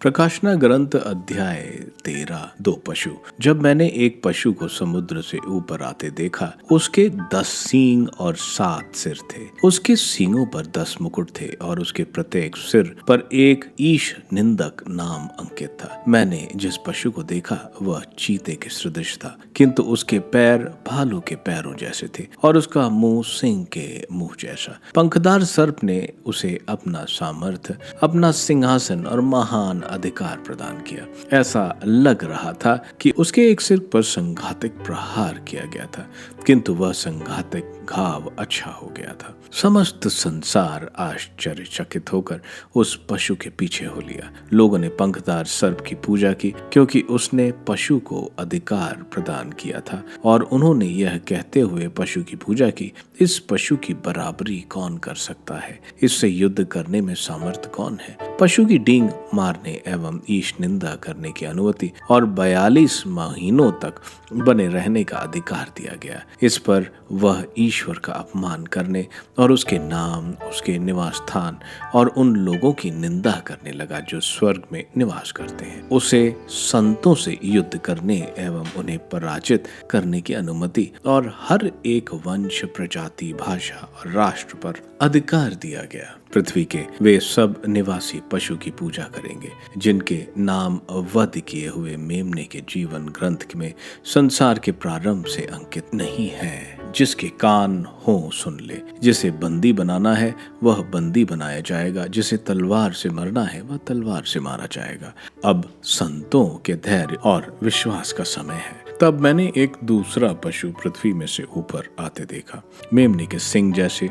प्रकाशना ग्रंथ अध्याय 13 दो पशु। जब मैंने एक पशु को समुद्र से ऊपर आते देखा, उसके 10 सींग और 7 सिर थे। उसके सींगों पर 10 मुकुट थे और उसके प्रत्येक सिर पर एक ईश निंदक नाम अंकित था। मैंने जिस पशु को देखा वह चीते के सदृश था, किंतु उसके पैर भालू के पैरों जैसे थे और उसका मुंह सिंह के मुंह जैसा। पंखदार सर्प ने उसे अपना सामर्थ्य, अपना सिंहासन और महान अधिकार प्रदान किया। ऐसा लग रहा था कि उसके एक सिर पर संघातिक प्रहार किया गया था, किंतु वह संघातिक घाव अच्छा हो गया था। समस्त संसार आश्चर्यचकित होकर उस पशु के पीछे हो लिया। लोगों ने पंखदार सर्प की पूजा की, क्योंकि उसने पशु को अधिकार प्रदान किया था, और उन्होंने यह कहते हुए पशु की पूजा की, इस पशु की बराबरी कौन कर सकता है? इससे युद्ध करने में सामर्थ्य कौन है? पशु की डींग मारने एवं ईश निंदा करने की अनुमति और 42 महीनों तक बने रहने का अधिकार दिया गया। इस पर वह ईश्वर का अपमान करने और उसके नाम, उसके निवास स्थान और उन लोगों की निंदा करने लगा जो स्वर्ग में निवास करते हैं। उसे संतों से युद्ध करने एवं उन्हें पराजित करने की अनुमति और हर एक वंश, प्रजाति, भाषा और राष्ट्र पर अधिकार दिया गया। पृथ्वी के वे सब निवासी पशु की पूजा करेंगे, जिनके नाम वध किए हुए मेमने के जीवन ग्रंथ में संसार के प्रारंभ से अंकित नहीं है। जिसके कान हो सुन ले। जिसे बंदी बनाना है वह बंदी बनाया जाएगा, जिसे तलवार से मरना है वह तलवार से मारा जाएगा। अब संतों के धैर्य और विश्वास का समय है। तब मैंने एक दूसरा पशु पृथ्वी में से ऊपर आते देखा। मेमने के सिंग जैसे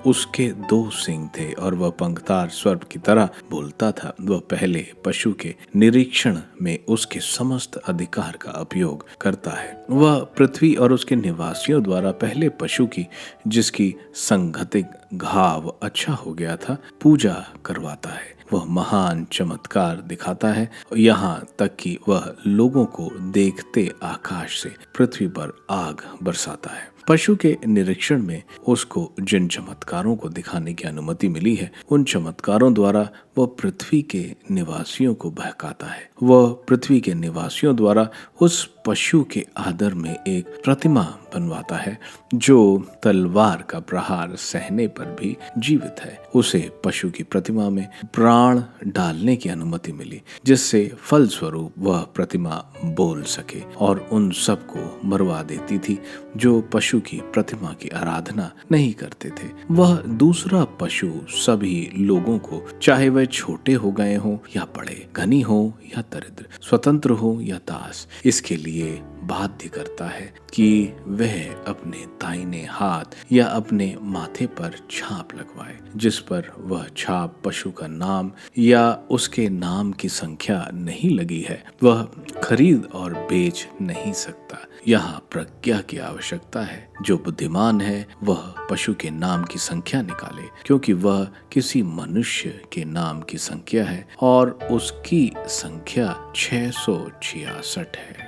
उसके 2 सिंग थे और वह पंखदार सर्प की तरह बोलता था। वह पहले पशु के निरीक्षण में उसके समस्त अधिकार का उपयोग करता है। वह पृथ्वी और उसके निवासियों द्वारा पहले पशु की, जिसकी संघातिक घाव अच्छा हो गया था, पूजा करवाता है। वह महान चमत्कार दिखाता है, यहाँ तक कि वह लोगों को देखते आकाश से पृथ्वी पर आग बरसाता है। पशु के निरीक्षण में उसको जिन चमत्कारों को दिखाने की अनुमति मिली है, उन चमत्कारों द्वारा वह पृथ्वी के निवासियों को बहकाता है। वह पृथ्वी के निवासियों द्वारा उस पशु के आदर में एक प्रतिमा बनवाता है, जो तलवार का प्रहार सहने पर भी जीवित है। उसे पशु की प्रतिमा में प्राण डालने की अनुमति मिली, जिससे फलस्वरूप वह प्रतिमा बोल सके और उन सबको मरवा देती थी जो पशु की प्रतिमा की आराधना नहीं करते थे। वह दूसरा पशु सभी लोगों को, चाहे वह छोटे हो गए हों या बड़े, धनी हो या दरिद्र, स्वतंत्र हो या दास, इसके लिए बाध्य करता है कि वह अपने दाहिने हाथ या अपने माथे पर छाप लगवाए, जिस पर वह छाप पशु का नाम या उसके नाम की संख्या नहीं लगी है, वह खरीद और बेच नहीं सकता। यहाँ प्रज्ञा की आवश्यकता है। जो बुद्धिमान है वह पशु के नाम की संख्या निकाले, क्योंकि वह किसी मनुष्य के नाम की संख्या है और उसकी संख्या 666 है।